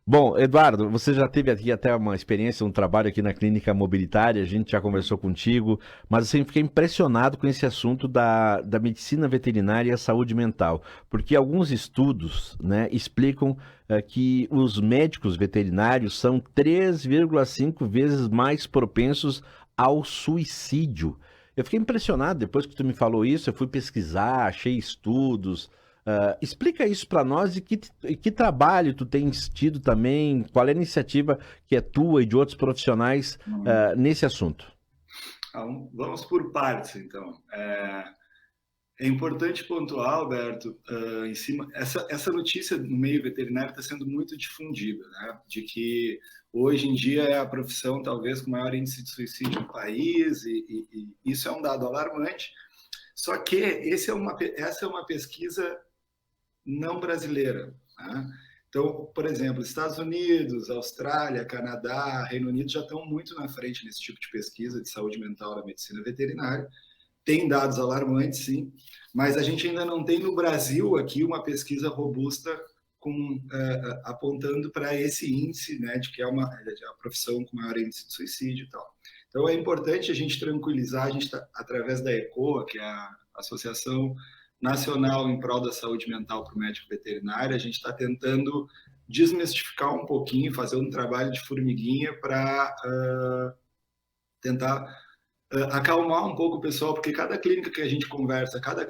Bom, Eduardo, você já teve aqui até uma experiência, um trabalho aqui na clínica mobilitária, a gente já conversou contigo, mas assim, fiquei impressionado com esse assunto da medicina veterinária e a saúde mental, porque alguns estudos, né, explicam que os médicos veterinários são 3,5 vezes mais propensos ao suicídio. Eu fiquei impressionado depois que tu me falou isso, eu fui pesquisar, achei estudos. Explica isso para nós e que trabalho tu tens tido também, qual é a iniciativa que é tua e de outros profissionais Hum. nesse assunto. Vamos por partes, então. É importante pontuar, Alberto, em cima, essa notícia no meio veterinário está sendo muito difundida, né? De que hoje em dia é a profissão talvez com maior índice de suicídio no país, e isso é um dado alarmante. Só que essa é uma pesquisa não brasileira, né? Então, por exemplo, Estados Unidos, Austrália, Canadá, Reino Unido já estão muito na frente nesse tipo de pesquisa de saúde mental da medicina veterinária. Tem dados alarmantes, sim, mas a gente ainda não tem no Brasil aqui uma pesquisa robusta apontando para esse índice, né, de que é a profissão com maior índice de suicídio e tal. Então é importante a gente tranquilizar, a gente está através da ECOA, que é a Associação Nacional em Prol da Saúde Mental para o Médico Veterinário, a gente está tentando desmistificar um pouquinho, fazer um trabalho de formiguinha para tentar acalmar um pouco o pessoal, porque cada clínica que a gente conversa, cada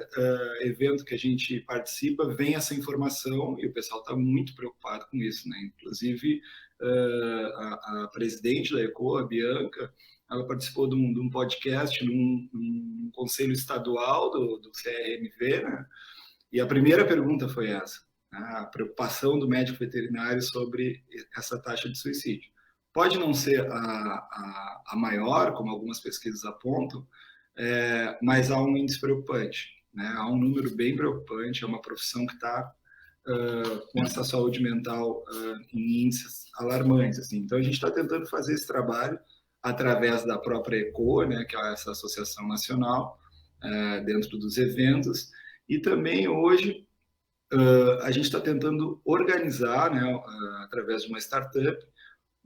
evento que a gente participa, vem essa informação e o pessoal está muito preocupado com isso, né? Inclusive, a presidente da ECO, a Bianca, ela participou de um podcast num conselho estadual do CRMV, né? E a primeira pergunta foi essa, né? A preocupação do médico veterinário sobre essa taxa de suicídio. Pode não ser a maior, como algumas pesquisas apontam, mas há um índice preocupante, né? Há um número bem preocupante, é uma profissão que está com essa saúde mental em índices alarmantes. Assim. Então, a gente está tentando fazer esse trabalho através da própria ECO, né, que é essa associação nacional, dentro dos eventos, e também hoje a gente está tentando organizar, né, através de uma startup,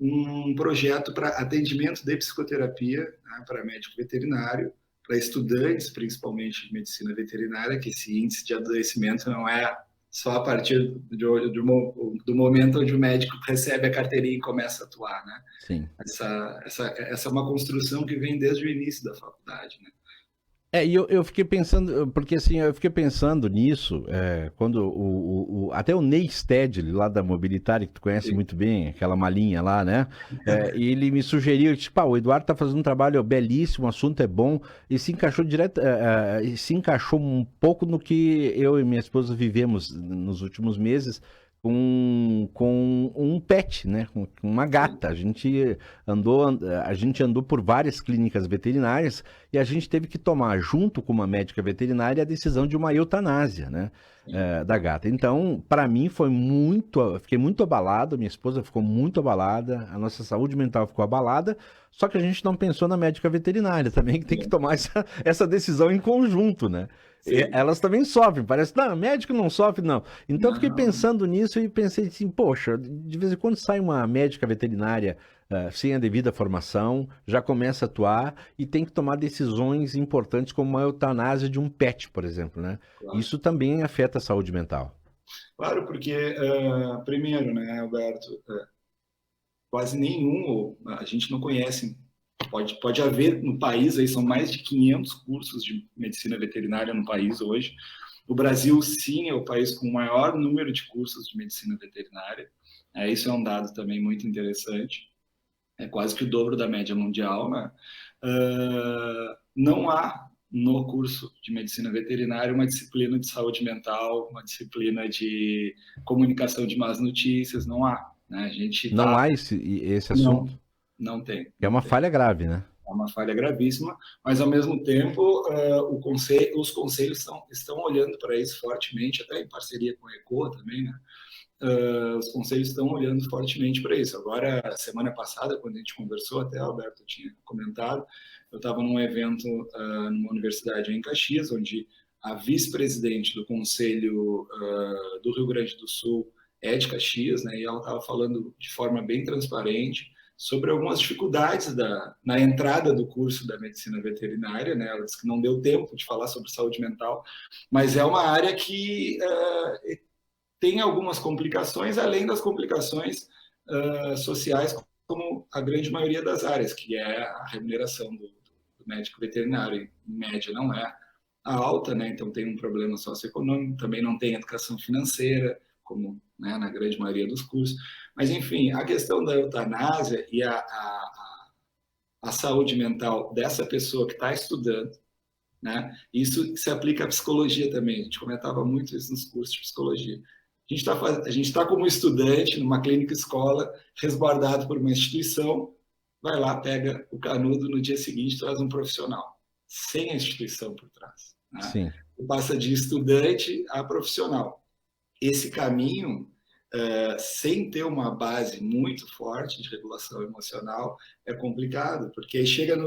um projeto para atendimento de psicoterapia, né, para médico veterinário, para estudantes, principalmente de medicina veterinária, que esse índice de adoecimento não é só a partir do momento onde o médico recebe a carteirinha e começa a atuar, né? Sim. Essa é uma construção que vem desde o início da faculdade, né? E eu fiquei pensando, porque assim, eu fiquei pensando nisso, quando até o Ney Stedley, lá da Mobilitária, que tu conhece Sim. muito bem, aquela malinha lá, né? Ele me sugeriu, tipo, o Eduardo tá fazendo um trabalho belíssimo, o assunto é bom, e se encaixou direto, e se encaixou um pouco no que eu e minha esposa vivemos nos últimos meses, com um pet, né? Com uma Sim. gata. A gente andou por várias clínicas veterinárias e a gente teve que tomar, junto com uma médica veterinária, a decisão de uma eutanásia, né? Sim. Da gata. Então, para mim, fiquei muito abalado, minha esposa ficou muito abalada, a nossa saúde mental ficou abalada, só que a gente não pensou na médica veterinária também, que tem que Sim. tomar essa decisão em conjunto, né? Sim. Elas também sofrem, parece, não, médico não sofre, não. Então eu fiquei Não. pensando nisso e pensei assim, poxa, de vez em quando sai uma médica veterinária sem a devida formação, já começa a atuar e tem que tomar decisões importantes como a eutanásia de um pet, por exemplo, né? Claro. Isso também afeta a saúde mental. Claro, porque, primeiro, né, Alberto, quase nenhum, ou a gente não conhece. Pode haver no país, aí são mais de 500 cursos de medicina veterinária no país hoje. O Brasil, sim, é o país com o maior número de cursos de medicina veterinária. Isso é um dado também muito interessante. É quase que o dobro da média mundial, né? Não há no curso de medicina veterinária uma disciplina de saúde mental, uma disciplina de comunicação de más notícias, não há. Né? A gente Não está. há esse Não, assunto? não tem, É não uma tem. falha grave, né? É uma falha gravíssima, mas ao mesmo tempo os conselhos estão olhando para isso fortemente, até em parceria com a ECO também, né? Os conselhos estão olhando fortemente para isso. Agora, semana passada, quando a gente conversou, até Alberto tinha comentado, eu estava num evento numa universidade em Caxias, onde a vice-presidente do Conselho do Rio Grande do Sul é de Caxias, né? E ela estava falando de forma bem transparente sobre algumas dificuldades na entrada do curso da medicina veterinária, né? Ela disse que não deu tempo de falar sobre saúde mental, mas é uma área que tem algumas complicações, além das complicações sociais, como a grande maioria das áreas, que é a remuneração do médico veterinário, em média, não é alta, né? Então tem um problema socioeconômico, também não tem educação financeira, como, né, na grande maioria dos cursos. Mas, enfim, a questão da eutanásia e a saúde mental dessa pessoa que está estudando, né? Isso se aplica à psicologia também. A gente comentava muito isso nos cursos de psicologia. A gente está como estudante numa clínica escola, resguardado por uma instituição, vai lá, pega o canudo, no dia seguinte traz um profissional, sem a instituição por trás, né? Sim. Passa de estudante a profissional. Esse caminho, sem ter uma base muito forte de regulação emocional, é complicado, porque chega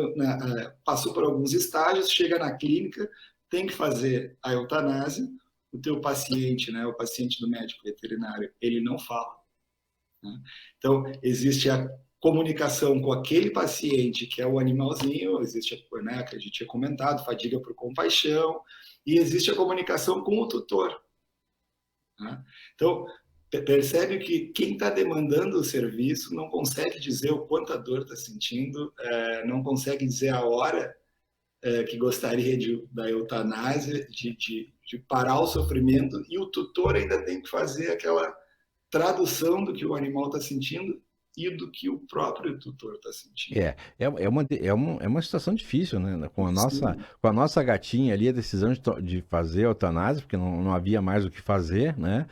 passou por alguns estágios, chega na clínica, tem que fazer a eutanásia, o teu paciente, né, o paciente do médico veterinário, ele não fala, né? Então, existe a comunicação com aquele paciente que é o animalzinho, existe, né, que a gente tinha comentado, fadiga por compaixão, e existe a comunicação com o tutor, né? Então, percebe que quem está demandando o serviço não consegue dizer o quanto a dor está sentindo, não consegue dizer a hora que gostaria da eutanásia, de parar o sofrimento, e o tutor ainda tem que fazer aquela tradução do que o animal está sentindo e do que o próprio tutor está sentindo. É uma situação difícil, né? Com a nossa gatinha ali, a decisão de fazer a eutanásia, porque não havia mais o que fazer, né?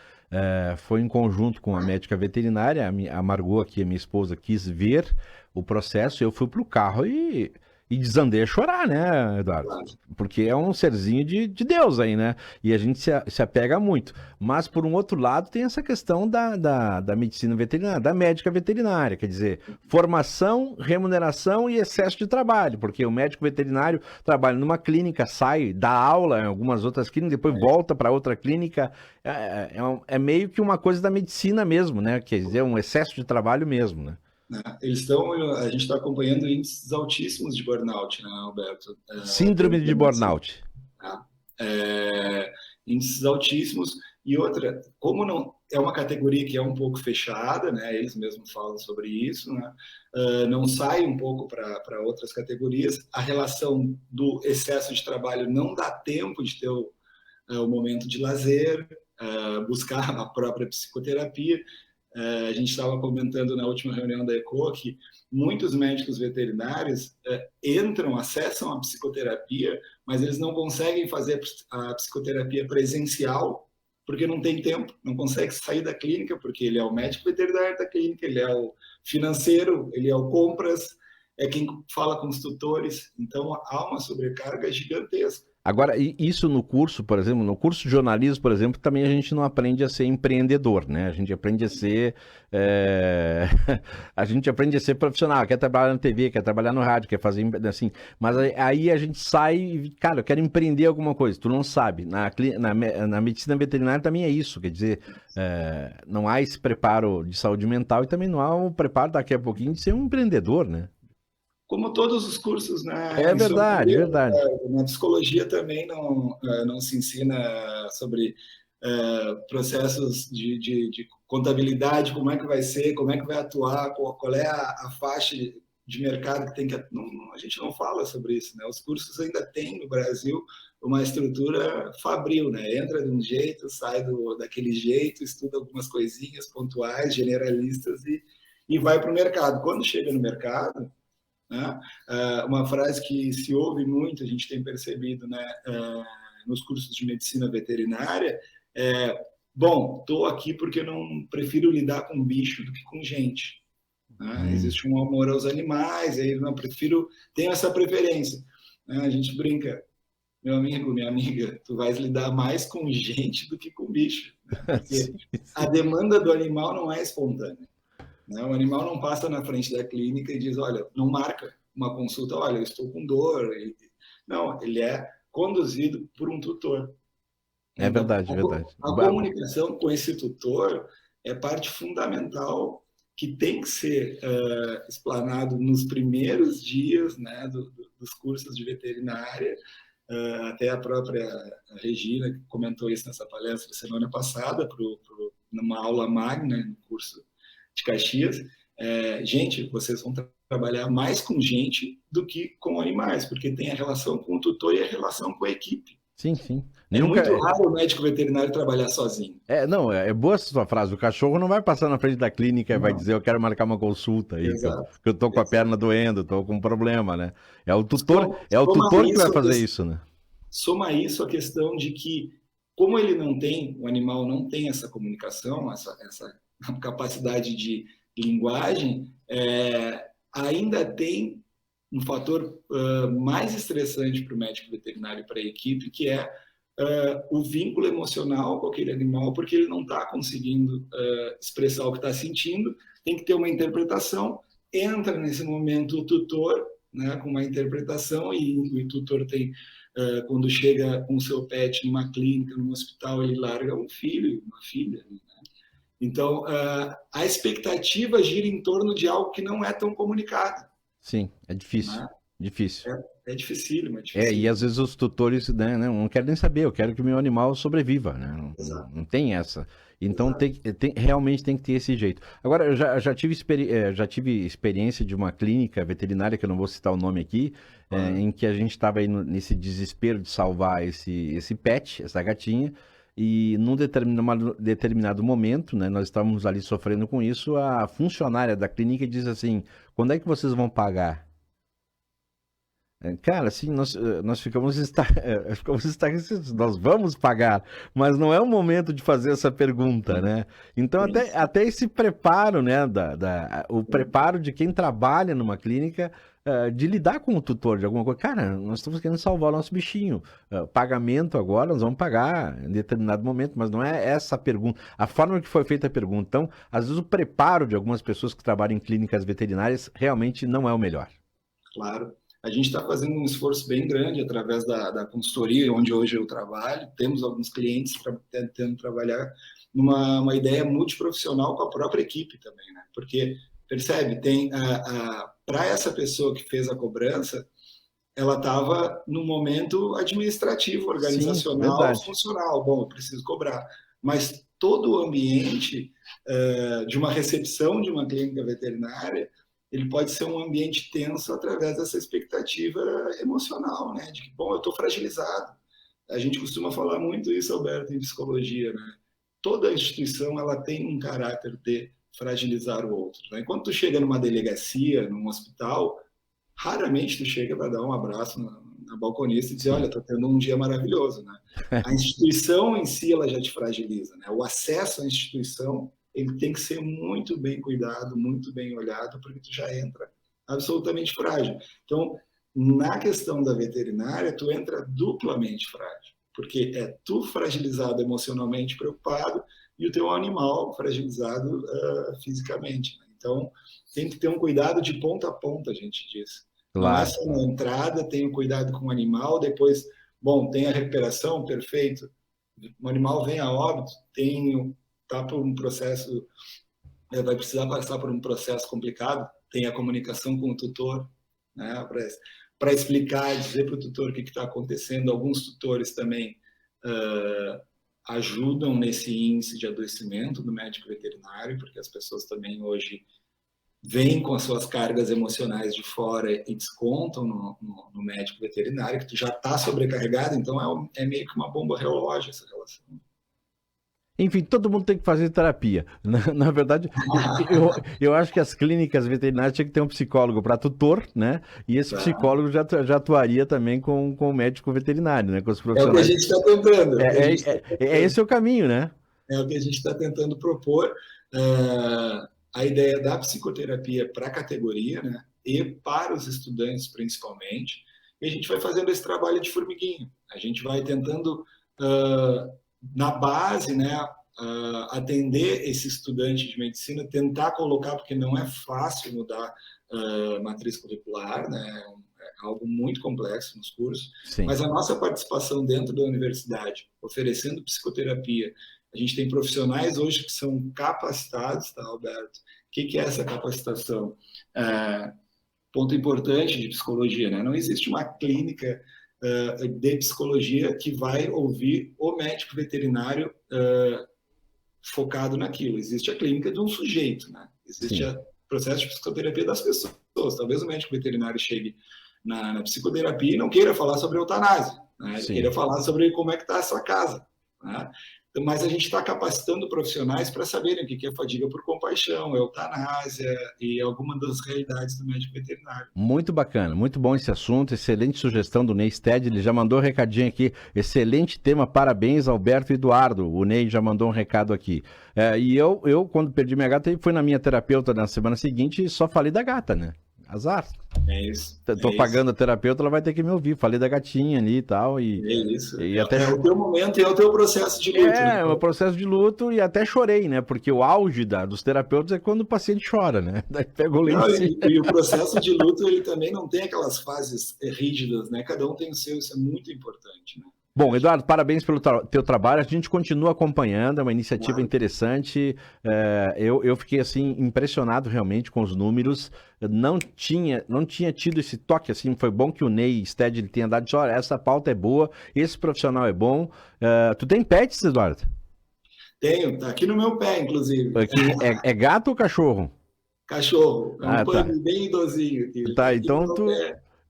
Foi em conjunto com a médica veterinária, a Margot aqui, a minha esposa, quis ver o processo, eu fui pro carro e desandei a chorar, né, Eduardo? Porque é um serzinho de Deus aí, né? E a gente se apega muito. Mas, por um outro lado, tem essa questão da medicina veterinária, da médica veterinária. Quer dizer, formação, remuneração e excesso de trabalho. Porque o médico veterinário trabalha numa clínica, sai, dá aula em algumas outras clínicas, depois volta para outra clínica. É meio que uma coisa da medicina mesmo, né? Quer dizer, um excesso de trabalho mesmo, né? A gente está acompanhando índices altíssimos de burnout, né, Alberto? Síndrome de burnout. Índices altíssimos. E outra, como não é uma categoria que é um pouco fechada, né? Eles mesmos falam sobre isso, né? Não sai um pouco para outras categorias. A relação do excesso de trabalho não dá tempo de ter o momento de lazer, buscar a própria psicoterapia. A gente estava comentando na última reunião da ECO que muitos médicos veterinários acessam a psicoterapia, mas eles não conseguem fazer a psicoterapia presencial porque não tem tempo, não consegue sair da clínica, porque ele é o médico veterinário da clínica, ele é o financeiro, ele é o compras, é quem fala com os tutores. Então, há uma sobrecarga gigantesca. Agora, isso no curso, por exemplo, no curso de jornalismo, por exemplo, também a gente não aprende a ser empreendedor, né? A gente aprende a ser a gente aprende a ser profissional, quer trabalhar na TV, quer trabalhar no rádio, quer fazer assim, mas aí a gente sai e, cara, eu quero empreender alguma coisa, tu não sabe. Na medicina veterinária também é isso, quer dizer, não há esse preparo de saúde mental e também não há o preparo daqui a pouquinho de ser um empreendedor, né? Como todos os cursos, né? É verdade, verdade. Na psicologia também não se ensina sobre processos de contabilidade, como é que vai ser, como é que vai atuar, qual é a faixa de mercado que tem que... a gente não fala sobre isso, né? Os cursos ainda têm no Brasil uma estrutura fabril, né? Entra de um jeito, sai daquele jeito, estuda algumas coisinhas pontuais, generalistas e vai para o mercado. Quando chega no mercado, né? Uma frase que se ouve muito, a gente tem percebido, né, nos cursos de medicina veterinária, bom, estou aqui porque não prefiro lidar com bicho do que com gente, né? Existe um amor aos animais, aí não prefiro, tenho essa preferência, né? A gente brinca, meu amigo, minha amiga, tu vais lidar mais com gente do que com bicho, né? Porque a demanda do animal não é espontânea. O animal não passa na frente da clínica e diz, olha, não marca uma consulta, olha, eu estou com dor. Não, ele é conduzido por um tutor. É verdade, é verdade. A comunicação com esse tutor é parte fundamental que tem que ser explanado nos primeiros dias, né, dos cursos de veterinária. Até a própria Regina comentou isso nessa palestra semana passada, numa aula magna, no curso de Caxias. Gente, vocês vão trabalhar mais com gente do que com animais, porque tem a relação com o tutor e a relação com a equipe. Sim, sim. É muito raro o médico veterinário trabalhar sozinho. Não, é boa essa sua frase. O cachorro não vai passar na frente da clínica e vai dizer, eu quero marcar uma consulta aí, que eu tô com a perna doendo, tô com um problema, né? É o tutor que vai fazer isso, né? Soma isso a questão de que, como ele não tem, o animal não tem essa comunicação, essa capacidade de linguagem, ainda tem um fator mais estressante para o médico veterinário e para a equipe, que é o vínculo emocional com aquele animal, porque ele não está conseguindo expressar o que está sentindo, tem que ter uma interpretação, entra nesse momento o tutor, né, com uma interpretação, e o tutor tem, quando chega com o seu pet numa clínica, num hospital, ele larga um filho, uma filha, né? Então, a expectativa gira em torno de algo que não é tão comunicado. Sim, é difícil. Né? Difícil. É dificílimo, é difícil. E às vezes os tutores, né, não querem nem saber, eu quero que o meu animal sobreviva, né? Não tem essa. Então realmente tem que ter esse jeito. Agora, eu já tive experiência de uma clínica veterinária, que eu não vou citar o nome aqui, em que a gente estava aí nesse desespero de salvar esse pet, essa gatinha, e num determinado momento, né, nós estávamos ali sofrendo com isso, a funcionária da clínica diz assim, quando é que vocês vão pagar? Cara, assim, nós ficamos estarrecidos, nós vamos pagar, mas não é o momento de fazer essa pergunta, né? Então, até esse preparo, né, o preparo de quem trabalha numa clínica, de lidar com o tutor de alguma coisa. Cara, nós estamos querendo salvar o nosso bichinho. Pagamento agora, nós vamos pagar em determinado momento, mas não é essa a pergunta. A forma que foi feita a pergunta. Então, às vezes o preparo de algumas pessoas que trabalham em clínicas veterinárias realmente não é o melhor. Claro. A gente está fazendo um esforço bem grande através da consultoria, onde hoje eu trabalho. Temos alguns clientes tentando trabalhar numa ideia multiprofissional com a própria equipe também, né? Porque, percebe, para essa pessoa que fez a cobrança, ela estava no momento administrativo, organizacional, funcional. Bom, eu preciso cobrar. Mas todo o ambiente de uma recepção de uma clínica veterinária, ele pode ser um ambiente tenso através dessa expectativa emocional, né? De que, bom, eu estou fragilizado. A gente costuma falar muito isso, Alberto, em psicologia, né? Toda instituição, ela tem um caráter de fragilizar o outro, né? Quando tu chega numa delegacia, num hospital, raramente tu chega para dar um abraço na balconista e dizer, olha, estou tendo um dia maravilhoso, né? A instituição em si, ela já te fragiliza, né? O acesso à instituição, ele tem que ser muito bem cuidado, muito bem olhado, porque tu já entra absolutamente frágil. Então, na questão da veterinária, tu entra duplamente frágil, porque é tu fragilizado emocionalmente, preocupado, e o teu animal fragilizado fisicamente. Né? Então, tem que ter um cuidado de ponta a ponta, a gente diz. Claro. Não é só na entrada, tem o cuidado com o animal, depois, bom, tem a recuperação, perfeito. O animal vem a óbito, está por um processo, vai precisar passar por um processo complicado, tem a comunicação com o tutor, né, para explicar, dizer para o tutor o que está acontecendo. Alguns tutores também ajudam nesse índice de adoecimento do médico veterinário, porque as pessoas também hoje vêm com as suas cargas emocionais de fora e descontam no médico veterinário, que tu já está sobrecarregado, então é meio que uma bomba relógio essa relação. Enfim, todo mundo tem que fazer terapia. Na verdade, eu acho que as clínicas veterinárias tinham que ter um psicólogo para tutor, né? E esse psicólogo já atuaria também com o médico veterinário, né? Com os profissionais. É o que a gente está tentando. Esse é o caminho, né? É o que a gente está tentando propor. A ideia da psicoterapia para a categoria, né? E para os estudantes, principalmente. E a gente vai fazendo esse trabalho de formiguinha. A gente vai tentando... na base, né, atender esse estudante de medicina, tentar colocar, porque não é fácil mudar matriz curricular, né, é algo muito complexo nos cursos, Sim. Mas a nossa participação dentro da universidade, oferecendo psicoterapia A gente tem profissionais hoje que são capacitados, tá, Roberto? O que é essa capacitação? Ponto importante de psicologia, né? Não existe uma clínica de psicologia que vai ouvir o médico veterinário focado naquilo. Existe a clínica de um sujeito, né? Existe o processo de psicoterapia das pessoas. Talvez o médico veterinário chegue na psicoterapia e não queira falar sobre eutanásia, né? Ele queira falar sobre como é que está a sua casa, né? Mas a gente está capacitando profissionais para saberem o que é fadiga por compaixão, eutanásia e algumas das realidades do médico veterinário. Muito bacana, muito bom esse assunto, excelente sugestão do Ney Stead, ele já mandou um recadinho aqui, excelente tema, parabéns Alberto e Eduardo, o Ney já mandou um recado aqui. E eu, quando perdi minha gata, fui na minha terapeuta na semana seguinte e só falei da gata, né? Azar. É isso. Tô pagando a terapeuta, ela vai ter que me ouvir. Falei da gatinha ali e tal. É isso. E até... É o teu momento e é o teu processo de luto. É o processo de luto e até chorei, né? Porque o auge dos terapeutas é quando o paciente chora, né? Daí pega o lenço. E o processo de luto, ele também não tem aquelas fases rígidas, né? Cada um tem o seu, isso é muito importante, né? Bom, Eduardo, parabéns pelo teu trabalho. A gente continua acompanhando, é uma iniciativa interessante. Eu fiquei assim impressionado realmente com os números. Não tinha tido esse toque assim. Foi bom que o Ney Stead tenha dado de olha, essa pauta é boa, esse profissional é bom. Tu tem pets, Eduardo? Tenho, tá aqui no meu pé, inclusive. É gato ou cachorro? Cachorro, é um pug bem idosinho aqui. Tá, então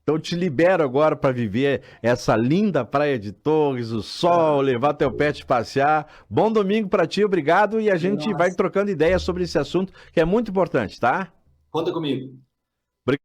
Então te libero agora para viver essa linda praia de Torres, o sol, levar teu pet passear. Bom domingo para ti, obrigado. E a gente vai trocando ideias sobre esse assunto que é muito importante, tá? Conta comigo.